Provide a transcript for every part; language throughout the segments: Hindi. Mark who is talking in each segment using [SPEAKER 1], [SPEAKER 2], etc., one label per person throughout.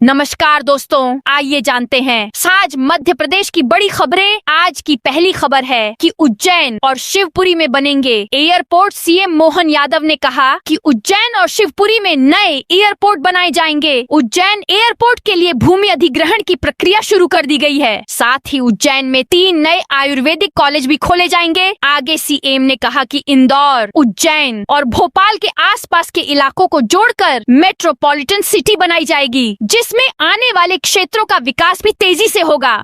[SPEAKER 1] नमस्कार दोस्तों, आइए जानते हैं आज मध्य प्रदेश की बड़ी खबरें। आज की पहली खबर है कि उज्जैन और शिवपुरी में बनेंगे एयरपोर्ट। सीएम मोहन यादव ने कहा कि उज्जैन और शिवपुरी में नए एयरपोर्ट बनाए जाएंगे। उज्जैन एयरपोर्ट के लिए भूमि अधिग्रहण की प्रक्रिया शुरू कर दी गई है। साथ ही उज्जैन में 3 नए आयुर्वेदिक कॉलेज भी खोले जाएंगे। आगे सीएम ने कहा कि इंदौर, उज्जैन और भोपाल के आसपास के इलाकों को जोड़कर मेट्रोपॉलिटन सिटी बनाई जाएगी, जिसमें आने वाले क्षेत्रों का विकास भी तेजी से होगा।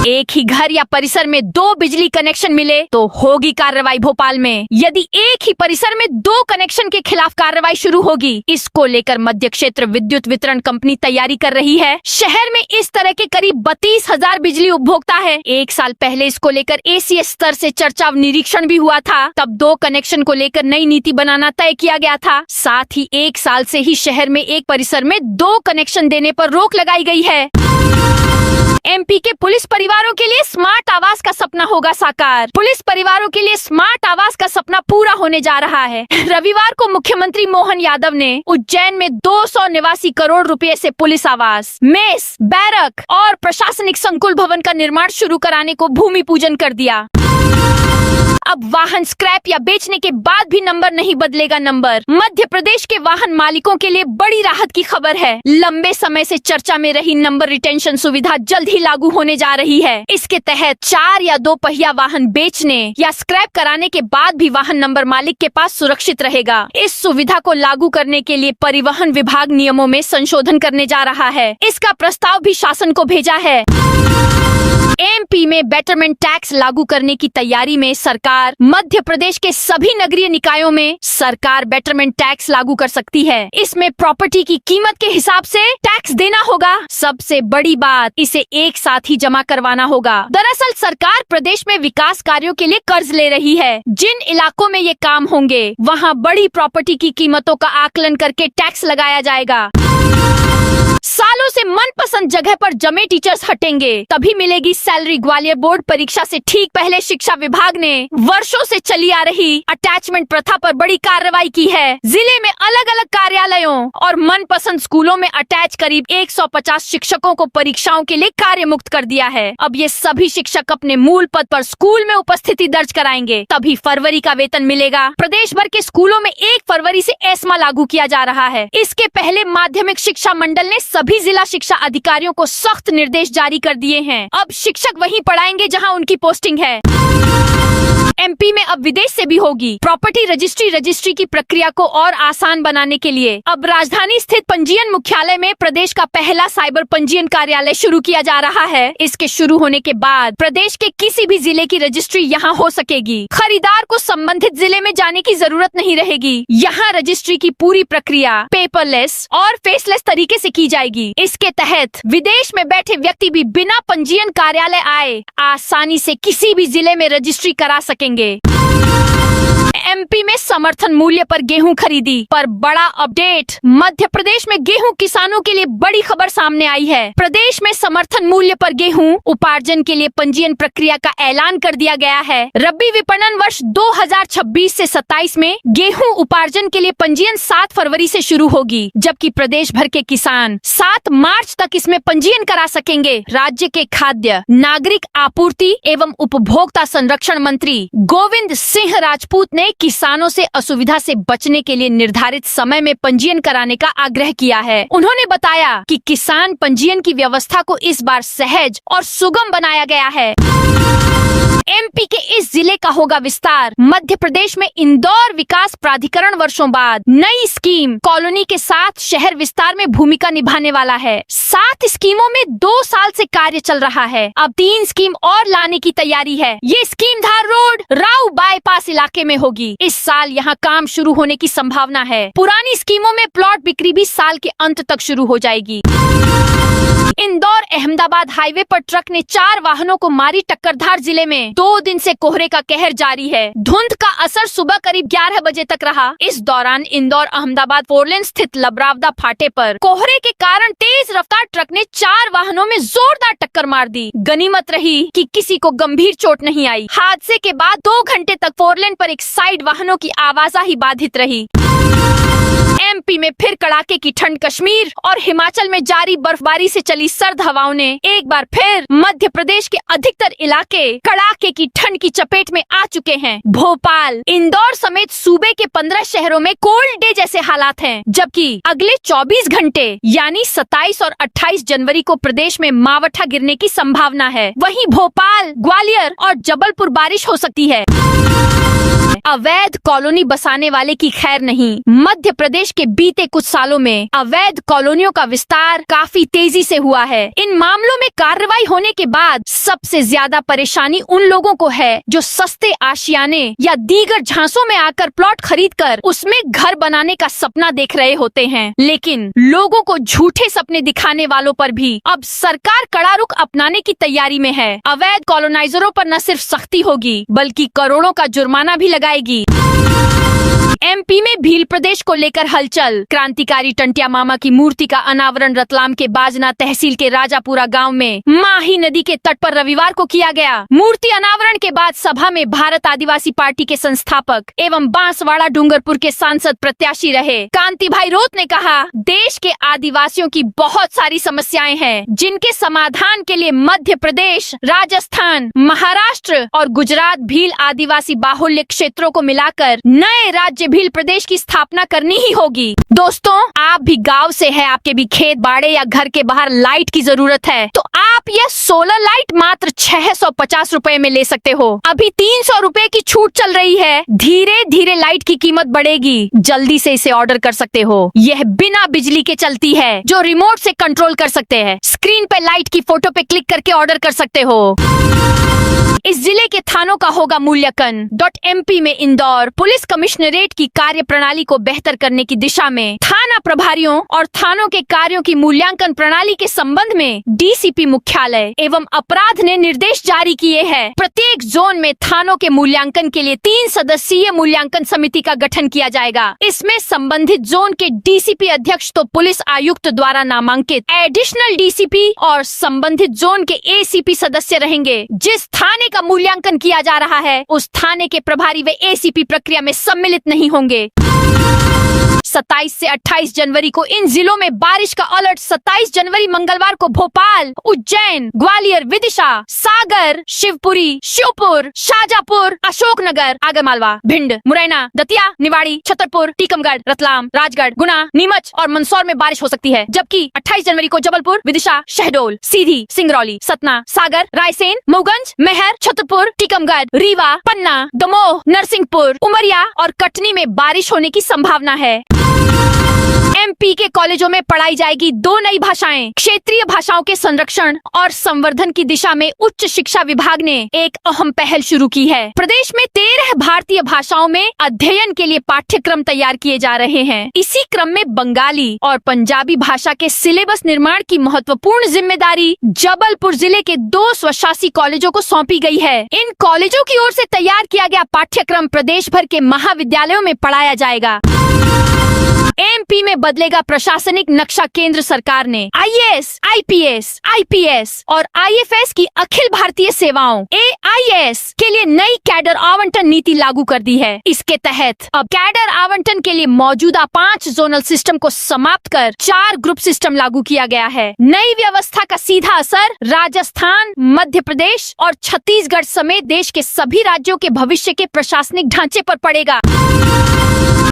[SPEAKER 1] एक ही घर या परिसर में 2 बिजली कनेक्शन मिले तो होगी कार्रवाई भोपाल में। यदि एक ही परिसर में 2 कनेक्शन के खिलाफ कार्रवाई शुरू होगी। इसको लेकर मध्य क्षेत्र विद्युत वितरण कंपनी तैयारी कर रही है। शहर में इस तरह के करीब 32,000 बिजली उपभोक्ता है। 1 साल पहले इसको लेकर एसीएस स्तर से चर्चा निरीक्षण भी हुआ था। तब 2 कनेक्शन को लेकर नई नीति बनाना तय किया गया था। साथ ही 1 साल से ही शहर में एक परिसर में 2 कनेक्शन देने पर रोक लगाई गई है। एमपी के पुलिस परिवारों के लिए स्मार्ट आवास का सपना होगा साकार। पुलिस परिवारों के लिए स्मार्ट आवास का सपना पूरा होने जा रहा है। रविवार को मुख्यमंत्री मोहन यादव ने उज्जैन में 289 करोड़ रुपए से पुलिस आवास, मेस, बैरक और प्रशासनिक संकुल भवन का निर्माण शुरू कराने को भूमि पूजन कर दिया। अब वाहन स्क्रैप या बेचने के बाद भी नंबर नहीं बदलेगा नंबर। मध्य प्रदेश के वाहन मालिकों के लिए बड़ी राहत की खबर है। लंबे समय से चर्चा में रही नंबर रिटेंशन सुविधा जल्द ही लागू होने जा रही है। इसके तहत 4 या 2 पहिया वाहन बेचने या स्क्रैप कराने के बाद भी वाहन नंबर मालिक के पास सुरक्षित रहेगा। इस सुविधा को लागू करने के लिए परिवहन विभाग नियमों में संशोधन करने जा रहा है। इसका प्रस्ताव भी शासन को भेजा है। एमपी में बेटरमेंट टैक्स लागू करने की तैयारी में सरकार। मध्य प्रदेश के सभी नगरीय निकायों में सरकार बेटरमेंट टैक्स लागू कर सकती है। इसमें प्रॉपर्टी की कीमत के हिसाब से टैक्स देना होगा। सबसे बड़ी बात, इसे एक साथ ही जमा करवाना होगा। दरअसल सरकार प्रदेश में विकास कार्यों के लिए कर्ज ले रही है। जिन इलाकों में ये काम होंगे वहाँ बड़ी प्रॉपर्टी की कीमतों का आकलन करके टैक्स लगाया जाएगा। सालों से मनपसंद जगह पर जमे टीचर्स हटेंगे तभी मिलेगी सैलरी। ग्वालियर बोर्ड परीक्षा से ठीक पहले शिक्षा विभाग ने वर्षों से चली आ रही अटैचमेंट प्रथा पर बड़ी कार्रवाई की है। जिले में अलग अलग कार्यालयों और मनपसंद स्कूलों में अटैच करीब 150 शिक्षकों को परीक्षाओं के लिए कार्य मुक्त कर दिया है। अब ये सभी शिक्षक अपने मूल पद पर स्कूल में उपस्थिति दर्ज कराएंगे, तभी फरवरी का वेतन मिलेगा। प्रदेश भर के स्कूलों में 1 फरवरी से एस्मा लागू किया जा रहा है। इसके पहले माध्यमिक शिक्षा मंडल ने सभी जिला शिक्षा अधिकारियों को सख्त निर्देश जारी कर दिए हैं। अब शिक्षक वहीं पढ़ाएंगे जहां उनकी पोस्टिंग है। एमपी में अब विदेश से भी होगी प्रॉपर्टी रजिस्ट्री की प्रक्रिया को और आसान बनाने के लिए अब राजधानी स्थित पंजीयन मुख्यालय में प्रदेश का पहला साइबर पंजीयन कार्यालय शुरू किया जा रहा है। इसके शुरू होने के बाद प्रदेश के किसी भी जिले की रजिस्ट्री यहाँ हो सकेगी। खरीदार को संबंधित जिले में जाने की जरूरत नहीं रहेगी। यहाँ रजिस्ट्री की पूरी प्रक्रिया पेपरलेस और फेसलेस तरीके से की जाएगी। इसके तहत विदेश में बैठे व्यक्ति भी बिना पंजीयन कार्यालय आए आसानी से किसी भी जिले में रजिस्ट्री करा सकेंगे। एमपी में समर्थन मूल्य पर गेहूं खरीदी पर बड़ा अपडेट। मध्य प्रदेश में गेहूं किसानों के लिए बड़ी खबर सामने आई है। प्रदेश में समर्थन मूल्य पर गेहूं उपार्जन के लिए पंजीयन प्रक्रिया का ऐलान कर दिया गया है। रबी विपणन वर्ष 2026 से 27 में गेहूं उपार्जन के लिए पंजीयन 7 फरवरी से शुरू होगी, जबकि प्रदेश भर के किसान 7 मार्च तक इसमें पंजीयन करा सकेंगे। राज्य के खाद्य नागरिक आपूर्ति एवं उपभोक्ता संरक्षण मंत्री गोविंद सिंह राजपूत ने किसानों से असुविधा से बचने के लिए निर्धारित समय में पंजीयन कराने का आग्रह किया है। उन्होंने बताया कि किसान पंजीयन की व्यवस्था को इस बार सहज और सुगम बनाया गया है। एमपी के इस जिले का होगा विस्तार। मध्य प्रदेश में इंदौर विकास प्राधिकरण वर्षों बाद नई स्कीम कॉलोनी के साथ शहर विस्तार में भूमिका निभाने वाला है। 7 स्कीमों में 2 साल से कार्य चल रहा है। अब 3 स्कीम और लाने की तैयारी है। ये स्कीम धार रोड राउ बाईपास इलाके में होगी। इस साल यहाँ काम शुरू होने की संभावना है। पुरानी स्कीमों में प्लॉट बिक्री भी साल के अंत तक शुरू हो जाएगी। इंदौर अहमदाबाद हाईवे पर ट्रक ने 4 वाहनों को मारी टक्कर। धार जिले में 2 दिन से कोहरे का कहर जारी है। धुंध का असर सुबह करीब 11 बजे तक रहा। इस दौरान इंदौर अहमदाबाद 4 लेन स्थित लबरावदा फाटे पर कोहरे के कारण तेज रफ्तार ट्रक ने 4 वाहनों में जोरदार टक्कर मार दी। गनीमत रही कि किसी को गंभीर चोट नहीं आई। हादसे के बाद 2 घंटे तक 4 लेन पर एक साइड वाहनों की आवाजाही बाधित रही। एमपी में फिर कड़ाके की ठंड। कश्मीर और हिमाचल में जारी बर्फबारी से चली सर्द हवाओं ने एक बार फिर मध्य प्रदेश के अधिकतर इलाके कड़ाके की ठंड की चपेट में आ चुके हैं। भोपाल, इंदौर समेत सूबे के 15 शहरों में कोल्ड डे जैसे हालात हैं, जबकि अगले 24 घंटे यानी 27 और 28 जनवरी को प्रदेश में मावठा गिरने की संभावना है। वहीं भोपाल, ग्वालियर और जबलपुर बारिश हो सकती है। अवैध कॉलोनी बसाने वाले की खैर नहीं। मध्य प्रदेश के बीते कुछ सालों में अवैध कॉलोनियों का विस्तार काफी तेजी से हुआ है। इन मामलों में कार्रवाई होने के बाद सबसे ज्यादा परेशानी उन लोगों को है जो सस्ते आशियाने या दीगर झांसों में आकर प्लॉट खरीदकर उसमें घर बनाने का सपना देख रहे होते हैं। लेकिन लोगों को झूठे सपने दिखाने वालों पर भी अब सरकार कड़ा रुख अपनाने की तैयारी में है। अवैध कॉलोनाइजरों पर न सिर्फ सख्ती होगी बल्कि करोड़ों का जुर्माना भी लगाएगी। एमपी में भील प्रदेश को लेकर हलचल। क्रांतिकारी टंटिया मामा की मूर्ति का अनावरण रतलाम के बाजना तहसील के राजापुरा गांव में माही नदी के तट पर रविवार को किया गया। मूर्ति अनावरण के बाद सभा में भारत आदिवासी पार्टी के संस्थापक एवं बांसवाड़ा डूंगरपुर के सांसद प्रत्याशी रहे कांति भाई रोत ने कहा, देश के आदिवासियों की बहुत सारी समस्याएं हैं जिनके समाधान के लिए मध्य प्रदेश, राजस्थान, महाराष्ट्र और गुजरात भील आदिवासी बाहुल्य क्षेत्रों को मिलाकर नए राज्य भील प्रदेश की स्थापना करनी ही होगी। दोस्तों, आप भी गांव से हैं, आपके भी खेत बाड़े या घर के बाहर लाइट की जरूरत है तो आप यह सोलर लाइट मात्र 650 रुपए में ले सकते हो। अभी 300 रुपए की छूट चल रही है। धीरे धीरे लाइट की कीमत बढ़ेगी। जल्दी से इसे ऑर्डर कर सकते हो। यह बिना बिजली के चलती है जो रिमोट से कंट्रोल कर सकते हैं। स्क्रीन पे लाइट की फोटो पे क्लिक करके ऑर्डर कर सकते हो। इस जिले के थानों का होगा मूल्यांकन। .mp में इंदौर पुलिस कमिश्नरेट की कार्य प्रणाली को बेहतर करने की दिशा में थाना प्रभारियों और थानों के कार्यों की मूल्यांकन प्रणाली के संबंध में डीसीपी मुख्यालय एवं अपराध ने निर्देश जारी किए हैं। प्रत्येक जोन में थानों के मूल्यांकन के लिए 3 सदस्यीय मूल्यांकन समिति का गठन किया जाएगा। इसमें संबंधित जोन के डीसीपी अध्यक्ष तो पुलिस आयुक्त द्वारा नामांकित एडिशनल डीसीपी और संबंधित जोन के एसीपी सदस्य रहेंगे। जिस थाने का मूल्यांकन किया जा रहा है उस थाने के प्रभारी व एसीपी प्रक्रिया में सम्मिलित नहीं होंगे। 27 से 28 जनवरी को इन जिलों में बारिश का अलर्ट। 27 जनवरी मंगलवार को भोपाल, उज्जैन, ग्वालियर, विदिशा, सागर, शिवपुरी, श्योपुर, शाजापुर, अशोकनगर, आगरमालवा, भिंड, मुरैना, दतिया, निवाड़ी, छतरपुर, टीकमगढ़, रतलाम, राजगढ़, गुना, नीमच और मंदसौर में बारिश हो सकती है। जबकि 28 जनवरी को जबलपुर, विदिशा, शहडोल, सीधी, सिंगरौली, सतना, सागर, रायसेन, मऊगंज, मेहर, छतरपुर, टीकमगढ़, रीवा, पन्ना, दमोह, नरसिंहपुर, उमरिया और कटनी में बारिश होने की संभावना है। एमपी के कॉलेजों में पढ़ाई जाएगी 2 नई भाषाएं। क्षेत्रीय भाषाओं के संरक्षण और संवर्धन की दिशा में उच्च शिक्षा विभाग ने एक अहम पहल शुरू की है। प्रदेश में 13 भारतीय भाषाओं में अध्ययन के लिए पाठ्यक्रम तैयार किए जा रहे हैं। इसी क्रम में बंगाली और पंजाबी भाषा के सिलेबस निर्माण की महत्वपूर्ण जिम्मेदारी जबलपुर जिले के 2 स्वशासी कॉलेजों को सौंपी गई है। इन कॉलेजों की ओर से तैयार किया गया पाठ्यक्रम प्रदेश भर के महाविद्यालयों में पढ़ाया जाएगा। एमपी में बदलेगा प्रशासनिक नक्शा। केंद्र सरकार ने आईएएस, आईपीएस, आईपीएस और आईएफएस की अखिल भारतीय सेवाओं AIS के लिए नई कैडर आवंटन नीति लागू कर दी है। इसके तहत अब कैडर आवंटन के लिए मौजूदा 5 जोनल सिस्टम को समाप्त कर 4 ग्रुप सिस्टम लागू किया गया है। नई व्यवस्था का सीधा असर राजस्थान, मध्य प्रदेश और छत्तीसगढ़ समेत देश के सभी राज्यों के भविष्य के प्रशासनिक ढांचे पर पड़ेगा।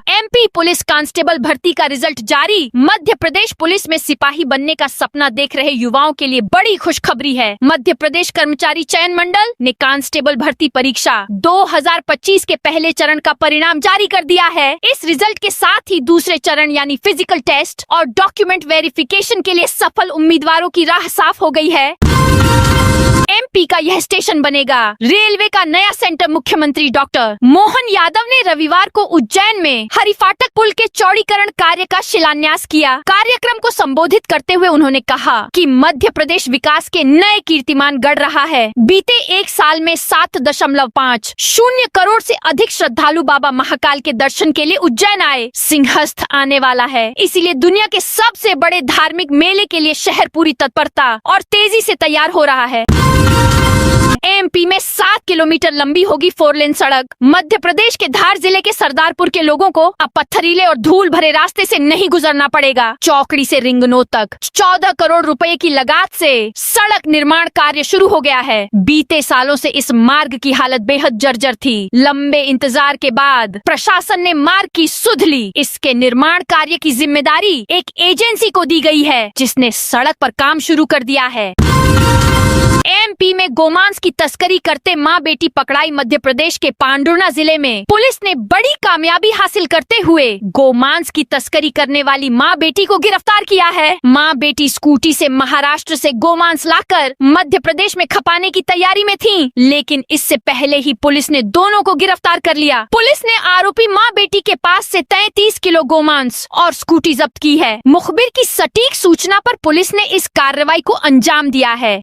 [SPEAKER 1] एमपी पुलिस कांस्टेबल भर्ती का रिजल्ट जारी। मध्य प्रदेश पुलिस में सिपाही बनने का सपना देख रहे युवाओं के लिए बड़ी खुशखबरी है। मध्य प्रदेश कर्मचारी चयन मंडल ने कांस्टेबल भर्ती परीक्षा 2025 के पहले चरण का परिणाम जारी कर दिया है। इस रिजल्ट के साथ ही दूसरे चरण यानी फिजिकल टेस्ट और डॉक्यूमेंट वेरिफिकेशन के लिए सफल उम्मीदवारों की राह साफ हो गई है। एमपी का यह स्टेशन बनेगा रेलवे का नया सेंटर। मुख्यमंत्री डॉक्टर मोहन यादव ने रविवार को उज्जैन में हरिफाटक पुल के चौड़ीकरण कार्य का शिलान्यास किया। कार्यक्रम को संबोधित करते हुए उन्होंने कहा कि मध्य प्रदेश विकास के नए कीर्तिमान गढ़ रहा है। बीते 1 साल में 7.50 करोड़ से अधिक श्रद्धालु बाबा महाकाल के दर्शन के लिए उज्जैन आए। सिंहस्थ आने वाला है, इसीलिए दुनिया के सबसे बड़े धार्मिक मेले के लिए शहर पूरी तत्परता और तेजी से तैयार हो रहा है। एमपी में 7 किलोमीटर लंबी होगी 4 लेन सड़क। मध्य प्रदेश के धार जिले के सरदारपुर के लोगों को अब पत्थरीले और धूल भरे रास्ते से नहीं गुजरना पड़ेगा। चौकड़ी से रिंगनोद तक 14 करोड़ रुपए की लागत से सड़क निर्माण कार्य शुरू हो गया है। बीते सालों से इस मार्ग की हालत बेहद जर्जर थी। लंबे इंतजार के बाद प्रशासन ने मार्ग की सुध ली। इसके निर्माण कार्य की जिम्मेदारी एक एजेंसी को दी गई है, जिसने सड़क पर काम शुरू कर दिया है। एमपी में गोमांस की तस्करी करते मां बेटी पकड़ाई। मध्य प्रदेश के पांडुर्ना जिले में पुलिस ने बड़ी कामयाबी हासिल करते हुए गोमांस की तस्करी करने वाली मां बेटी को गिरफ्तार किया है। मां बेटी स्कूटी से महाराष्ट्र से गोमांस लाकर मध्य प्रदेश में खपाने की तैयारी में थीं, लेकिन इससे पहले ही पुलिस ने दोनों को गिरफ्तार कर लिया। पुलिस ने आरोपी मां बेटी के पास से 33 किलो गोमांस और स्कूटी जब्त की है। मुखबिर की सटीक सूचना पर पुलिस ने इस कार्रवाई को अंजाम दिया है।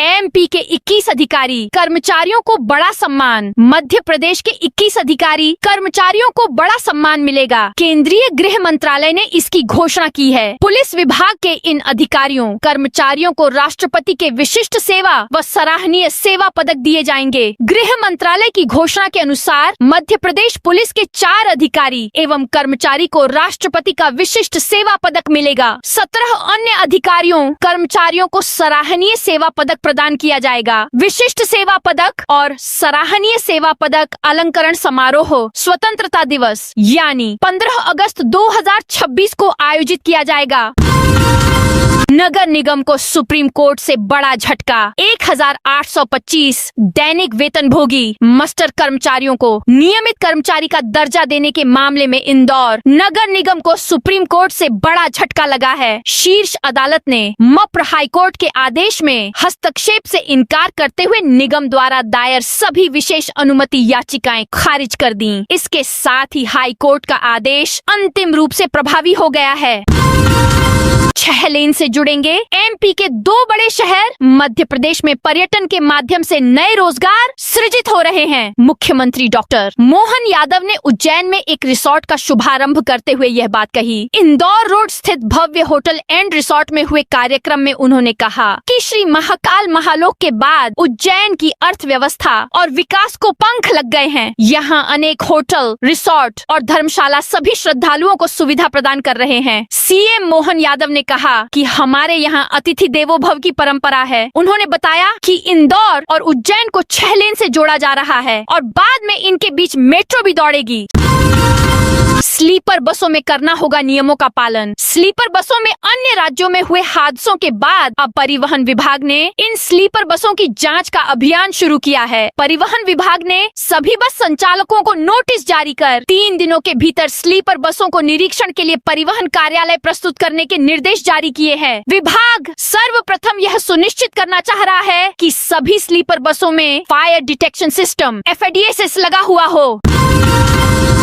[SPEAKER 1] एमपी के 21 अधिकारी कर्मचारियों को बड़ा सम्मान। मध्य प्रदेश के 21 अधिकारी कर्मचारियों को बड़ा सम्मान मिलेगा। केंद्रीय गृह मंत्रालय ने इसकी घोषणा की है। पुलिस विभाग के इन अधिकारियों कर्मचारियों को राष्ट्रपति के विशिष्ट सेवा व सराहनीय सेवा पदक दिए जाएंगे। गृह मंत्रालय की घोषणा के अनुसार मध्य प्रदेश पुलिस के 4 अधिकारी एवं कर्मचारी को राष्ट्रपति का विशिष्ट सेवा पदक मिलेगा। 17 अन्य अधिकारियों कर्मचारियों को सराहनीय सेवा पदक प्रदान किया जाएगा। विशिष्ट सेवा पदक और सराहनीय सेवा पदक अलंकरण समारोह स्वतंत्रता दिवस यानी 15 अगस्त 2026 को आयोजित किया जाएगा। नगर निगम को सुप्रीम कोर्ट से बड़ा झटका। 1825 दैनिक वेतनभोगी मास्टर कर्मचारियों को नियमित कर्मचारी का दर्जा देने के मामले में इंदौर नगर निगम को सुप्रीम कोर्ट से बड़ा झटका लगा है। शीर्ष अदालत ने मप्र हाईकोर्ट के आदेश में हस्तक्षेप से इनकार करते हुए निगम द्वारा दायर सभी विशेष अनुमति याचिकाएं खारिज कर दी। इसके साथ ही हाईकोर्ट का आदेश अंतिम रूप से प्रभावी हो गया है। 6 लेन से जुड़ेंगे एमपी के 2 बड़े शहर। मध्य प्रदेश में पर्यटन के माध्यम से नए रोजगार सृजित हो रहे हैं। मुख्यमंत्री डॉक्टर मोहन यादव ने उज्जैन में एक रिसोर्ट का शुभारंभ करते हुए यह बात कही। इंदौर रोड स्थित भव्य होटल एंड रिसोर्ट में हुए कार्यक्रम में उन्होंने कहा कि श्री महाकाल महालोक के बाद उज्जैन की अर्थव्यवस्था और विकास को पंख लग गए हैं। यहाँ अनेक होटल, रिसोर्ट और धर्मशाला सभी श्रद्धालुओं को सुविधा प्रदान कर रहे हैं। सीएम मोहन यादव ने कहा कि हमारे यहाँ अतिथि देवो भव की परंपरा है। उन्होंने बताया कि इंदौर और उज्जैन को 6 लेन से जोड़ा जा रहा है और बाद में इनके बीच मेट्रो भी दौड़ेगी। स्लीपर बसों में करना होगा नियमों का पालन। स्लीपर बसों में अन्य राज्यों में हुए हादसों के बाद अब परिवहन विभाग ने इन स्लीपर बसों की जांच का अभियान शुरू किया है। परिवहन विभाग ने सभी बस संचालकों को नोटिस जारी कर 3 दिनों के भीतर स्लीपर बसों को निरीक्षण के लिए परिवहन कार्यालय प्रस्तुत करने के निर्देश जारी किए हैं। विभाग सर्वप्रथम यह सुनिश्चित करना चाह रहा है कि सभी स्लीपर बसों में फायर डिटेक्शन सिस्टम FADSS लगा हुआ हो।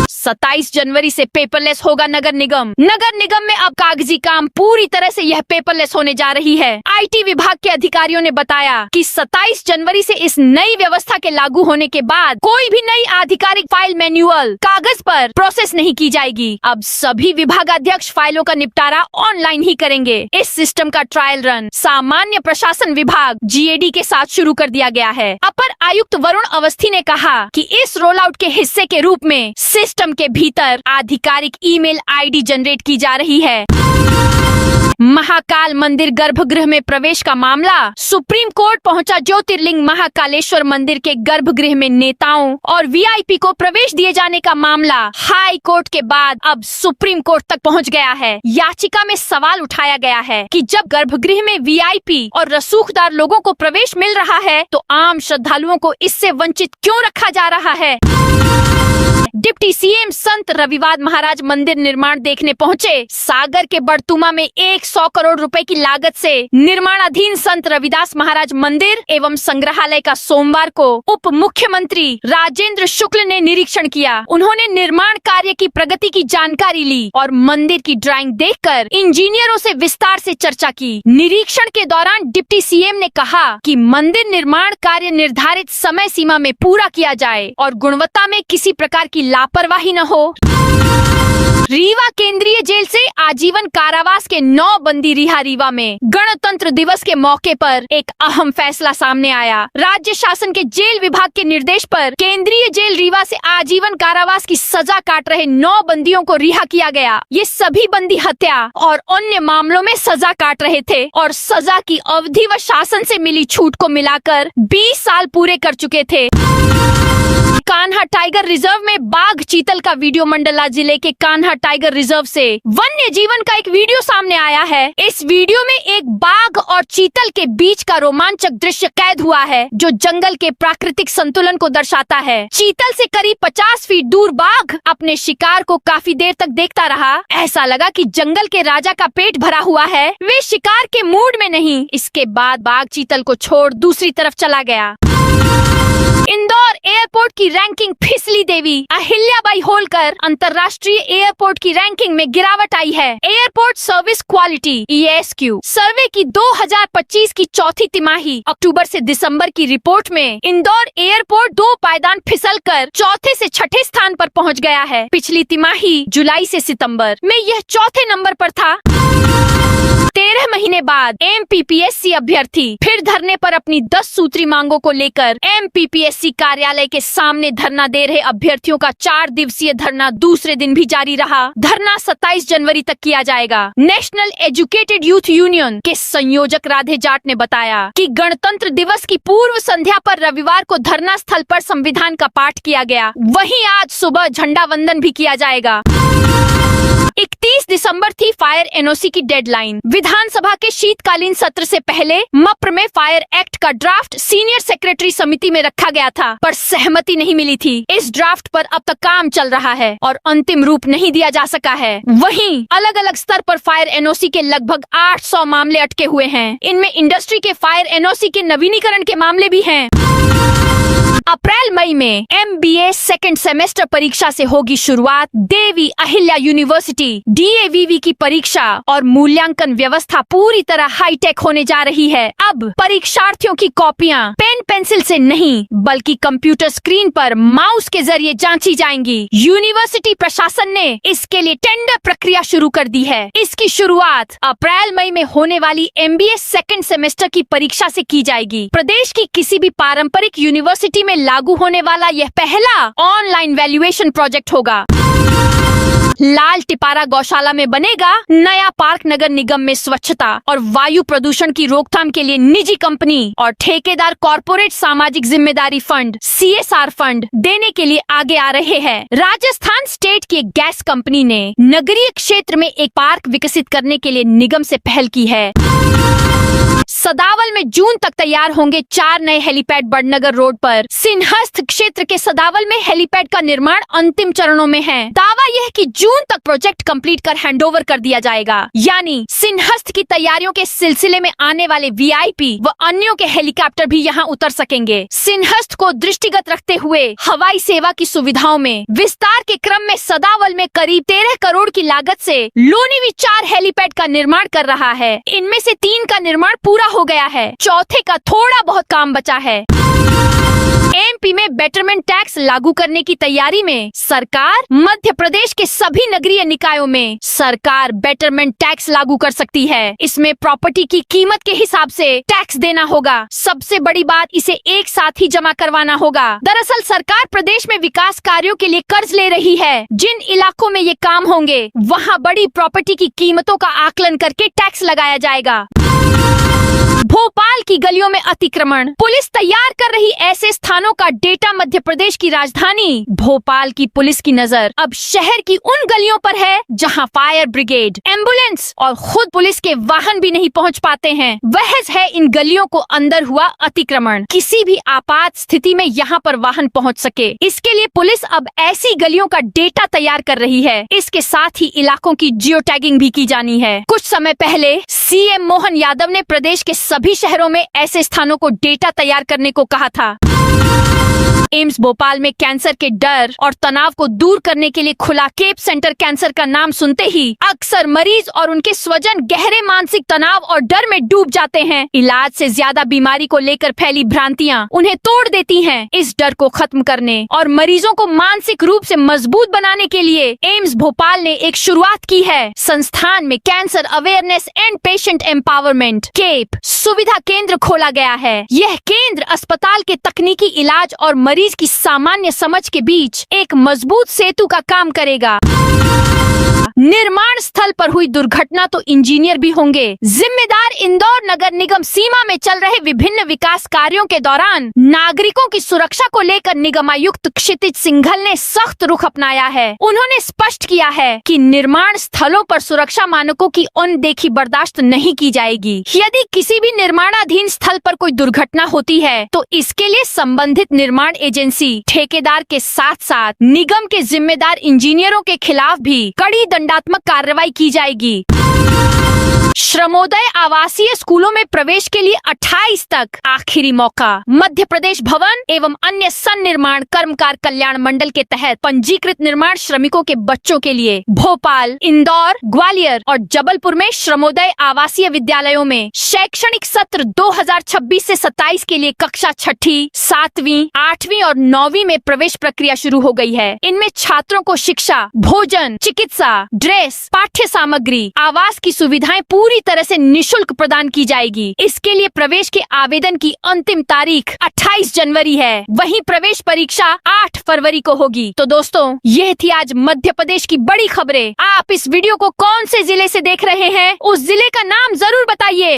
[SPEAKER 1] 27 जनवरी से पेपरलेस होगा नगर निगम। नगर निगम में अब कागजी काम पूरी तरह से यह पेपरलेस होने जा रही है। IT विभाग के अधिकारियों ने बताया कि 27 जनवरी से इस नई व्यवस्था के लागू होने के बाद कोई भी नई आधिकारिक फाइल मैन्युअल कागज पर प्रोसेस नहीं की जाएगी। अब सभी विभागाध्यक्ष फाइलों का निपटारा ऑनलाइन ही करेंगे। इस सिस्टम का ट्रायल रन सामान्य प्रशासन विभाग GAD के साथ शुरू कर दिया गया है। अपर आयुक्त वरुण अवस्थी ने कहा कि इस रोल आउट के हिस्से के रूप में सिस्टम के भीतर आधिकारिक ईमेल ID जनरेट की जा रही है। महाकाल मंदिर गर्भगृह में प्रवेश का मामला सुप्रीम कोर्ट पहुंचा। ज्योतिर्लिंग महाकालेश्वर मंदिर के गर्भगृह में नेताओं और VIP को प्रवेश दिए जाने का मामला हाई कोर्ट के बाद अब सुप्रीम कोर्ट तक पहुंच गया है। याचिका में सवाल उठाया गया है कि जब गर्भगृह में VIP और रसूखदार लोगों को प्रवेश मिल रहा है तो आम श्रद्धालुओं को इससे वंचित क्यों रखा जा रहा है। डिप्टी CM संत रविवाद महाराज मंदिर निर्माण देखने पहुंचे। सागर के बड़तुमा में 100 करोड़ रुपए की लागत से निर्माणाधीन संत रविदास महाराज मंदिर एवं संग्रहालय का सोमवार को उप मुख्यमंत्री राजेंद्र शुक्ल ने निरीक्षण किया। उन्होंने निर्माण कार्य की प्रगति की जानकारी ली और मंदिर की ड्राइंग देखकर इंजीनियरों से विस्तार से चर्चा की। निरीक्षण के दौरान डिप्टी CM ने कहा कि मंदिर निर्माण कार्य निर्धारित समय सीमा में पूरा किया जाए और गुणवत्ता में किसी प्रकार की लापरवाही न हो। रीवा केंद्रीय जेल से आजीवन कारावास के 9 बंदी रिहा। रीवा में गणतंत्र दिवस के मौके पर एक अहम फैसला सामने आया। राज्य शासन के जेल विभाग के निर्देश पर केंद्रीय जेल रीवा से आजीवन कारावास की सजा काट रहे 9 बंदियों को रिहा किया गया। ये सभी बंदी हत्या और अन्य मामलों में सजा काट रहे थे और सजा की अवधि व शासन से मिली छूट को मिलाकर 20 साल पूरे कर चुके थे। कान्हा टाइगर रिजर्व में बाघ चीतल का वीडियो। मंडला जिले के कान्हा टाइगर रिजर्व से वन्य जीवन का एक वीडियो सामने आया है। इस वीडियो में एक बाघ और चीतल के बीच का रोमांचक दृश्य कैद हुआ है, जो जंगल के प्राकृतिक संतुलन को दर्शाता है। चीतल से करीब 50 फीट दूर बाघ अपने शिकार को काफी देर तक देखता रहा। ऐसा लगा कि जंगल के राजा का पेट भरा हुआ है, वे शिकार के मूड में नहीं। इसके बाद बाघ चीतल को छोड़ दूसरी तरफ चला गया। इंदौर एयरपोर्ट की रैंकिंग फिसली देवी। अहिल्याबाई होलकर अंतर्राष्ट्रीय एयरपोर्ट की रैंकिंग में गिरावट आई है। एयरपोर्ट सर्विस क्वालिटी (ESQ) सर्वे की 2025 की चौथी तिमाही अक्टूबर से दिसंबर की रिपोर्ट में इंदौर एयरपोर्ट 2 पायदान फिसलकर चौथे से छठे स्थान पर पहुंच गया है। पिछली तिमाही जुलाई से सितंबर में यह चौथे नंबर पर था। 13 महीने बाद MPPSC अभ्यर्थी फिर धरने पर अपनी 10 सूत्री मांगों को लेकर MPPSC कार्यालय के सामने धरना दे रहे अभ्यर्थियों का 4 दिवसीय धरना दूसरे दिन भी जारी रहा। धरना 27 जनवरी तक किया जाएगा। नेशनल एजुकेटेड यूथ यूनियन के संयोजक राधे जाट ने बताया कि गणतंत्र दिवस की पूर्व संध्या पर रविवार को धरना स्थल पर संविधान का पाठ किया गया। वहीं आज सुबह झंडा वंदन भी किया जाएगा। 31 दिसंबर थी फायर NOC की डेडलाइन। विधानसभा के शीतकालीन सत्र से पहले मप्र में फायर एक्ट का ड्राफ्ट सीनियर सेक्रेटरी समिति में रखा गया था, पर सहमति नहीं मिली थी। इस ड्राफ्ट पर अब तक काम चल रहा है और अंतिम रूप नहीं दिया जा सका है। वहीं अलग अलग स्तर पर फायर NOC के लगभग 800 मामले अटके हुए हैं। इनमें इंडस्ट्री के फायर NOC के नवीनीकरण के मामले भी हैं। अप्रैल मई में MBA सेकंड सेमेस्टर परीक्षा से होगी शुरुआत। देवी अहिल्या यूनिवर्सिटी DAVV की परीक्षा और मूल्यांकन व्यवस्था पूरी तरह हाईटेक होने जा रही है। अब परीक्षार्थियों की कॉपियां पेन पेंसिल से नहीं बल्कि कंप्यूटर स्क्रीन पर माउस के जरिए जांची जाएंगी। यूनिवर्सिटी प्रशासन ने इसके लिए टेंडर प्रक्रिया शुरू कर दी है। इसकी शुरुआत अप्रैल मई में होने वाली MBA सेकंड सेमेस्टर की परीक्षा से की जाएगी। प्रदेश की किसी भी पारंपरिक यूनिवर्सिटी में लागू होने वाला यह पहला ऑनलाइन वैल्यूएशन प्रोजेक्ट होगा। लाल टिपारा गौशाला में बनेगा नया पार्क। नगर निगम में स्वच्छता और वायु प्रदूषण की रोकथाम के लिए निजी कंपनी और ठेकेदार कॉर्पोरेट सामाजिक जिम्मेदारी फंड CSR फंड देने के लिए आगे आ रहे हैं। राजस्थान स्टेट की एक गैस कंपनी ने नगरीय क्षेत्र में एक पार्क विकसित करने के लिए निगम से पहल की है। सदावल में जून तक तैयार होंगे 4 नए हेलीपैड बड़नगर रोड पर। सिंहस्थ क्षेत्र के सदावल में हेलीपैड का निर्माण अंतिम चरणों में है। दावा यह कि जून तक प्रोजेक्ट कंप्लीट कर हैंडओवर कर दिया जाएगा, यानी सिंहस्थ की तैयारियों के सिलसिले में आने वाले VIP व अन्यों के हेलीकॉप्टर भी यहां उतर सकेंगे। सिंहस्थ को दृष्टिगत रखते हुए हवाई सेवा की सुविधाओं में विस्तार के क्रम में सदावल में करीब 13 करोड़ की लागत से लोनीवी 4 हेलीपैड का निर्माण कर रहा है। इनमें से 3 का निर्माण पूरा हो गया है, चौथे का थोड़ा बहुत काम बचा है। MP में बेटरमेंट टैक्स लागू करने की तैयारी में सरकार। मध्य प्रदेश के सभी नगरीय निकायों में सरकार बेटरमेंट टैक्स लागू कर सकती है। इसमें प्रॉपर्टी की कीमत के हिसाब से टैक्स देना होगा। सबसे बड़ी बात, इसे एक साथ ही जमा करवाना होगा। दरअसल सरकार प्रदेश में विकास कार्यों के लिए कर्ज ले रही है। जिन इलाकों में ये काम होंगे वहाँ बड़ी प्रॉपर्टी की कीमतों का आकलन करके टैक्स लगाया जाएगा। भोपाल की गलियों में अतिक्रमण। पुलिस तैयार कर रही ऐसे स्थानों का डेटा। मध्य प्रदेश की राजधानी भोपाल की पुलिस की नजर अब शहर की उन गलियों पर है जहां फायर ब्रिगेड, एम्बुलेंस और खुद पुलिस के वाहन भी नहीं पहुंच पाते हैं। वहज है इन गलियों को अंदर हुआ अतिक्रमण। किसी भी आपात स्थिति में यहां पर वाहन पहुंच सके, इसके लिए पुलिस अब ऐसी गलियों का डेटा तैयार कर रही है। इसके साथ ही इलाकों की जियो टैगिंग भी की जानी है। कुछ समय पहले CM मोहन यादव ने प्रदेश के सभी शहरों में ऐसे स्थानों को डेटा तैयार करने को कहा था। एम्स भोपाल में कैंसर के डर और तनाव को दूर करने के लिए खुला केप सेंटर। कैंसर का नाम सुनते ही अक्सर मरीज और उनके स्वजन गहरे मानसिक तनाव और डर में डूब जाते हैं। इलाज से ज्यादा बीमारी को लेकर फैली भ्रांतियां उन्हें तोड़ देती हैं। इस डर को खत्म करने और मरीजों को मानसिक रूप से मजबूत बनाने के लिए एम्स भोपाल ने एक शुरुआत की है। संस्थान में cancer awareness and patient empowerment camp सुविधा केंद्र खोला गया है। यह केंद्र अस्पताल के तकनीकी इलाज और मरीज की सामान्य समझ के बीच एक मजबूत सेतु का काम करेगा। निर्माण स्थल पर हुई दुर्घटना तो इंजीनियर भी होंगे जिम्मेदार। इंदौर नगर निगम सीमा में चल रहे विभिन्न विकास कार्यों के दौरान नागरिकों की सुरक्षा को लेकर निगमायुक्त क्षितिज सिंघल ने सख्त रुख अपनाया है। उन्होंने स्पष्ट किया है कि निर्माण स्थलों पर सुरक्षा मानकों की अनदेखी बर्दाश्त नहीं की जाएगी। यदि किसी भी निर्माणाधीन स्थल पर कोई दुर्घटना होती है तो इसके लिए संबंधित निर्माण एजेंसी ठेकेदार के साथ साथ निगम के जिम्मेदार इंजीनियरों के खिलाफ भी कड़ी दंडात्मक कार्रवाई की जाएगी। श्रमोदय आवासीय स्कूलों में प्रवेश के लिए 28 तक आखिरी मौका। मध्य प्रदेश भवन एवं अन्य सन्निर्माण कर्मकार कल्याण मंडल के तहत पंजीकृत निर्माण श्रमिकों के बच्चों के लिए भोपाल, इंदौर, ग्वालियर और जबलपुर में श्रमोदय आवासीय विद्यालयों में शैक्षणिक सत्र 2026 से 27 के लिए कक्षा 6ठी, 7वीं, 8वीं और 9वीं में प्रवेश प्रक्रिया शुरू हो गई है। इनमें छात्रों को शिक्षा, भोजन, चिकित्सा, ड्रेस, पाठ्य सामग्री, आवास की सुविधाएं पूरी तरह से निशुल्क प्रदान की जाएगी। इसके लिए प्रवेश के आवेदन की अंतिम तारीख 28 जनवरी है। वहीं प्रवेश परीक्षा 8 फरवरी को होगी। तो दोस्तों, यह थी आज मध्य प्रदेश की बड़ी खबरें। आप इस वीडियो को कौन से जिले से देख रहे हैं, उस जिले का नाम जरूर बताइए।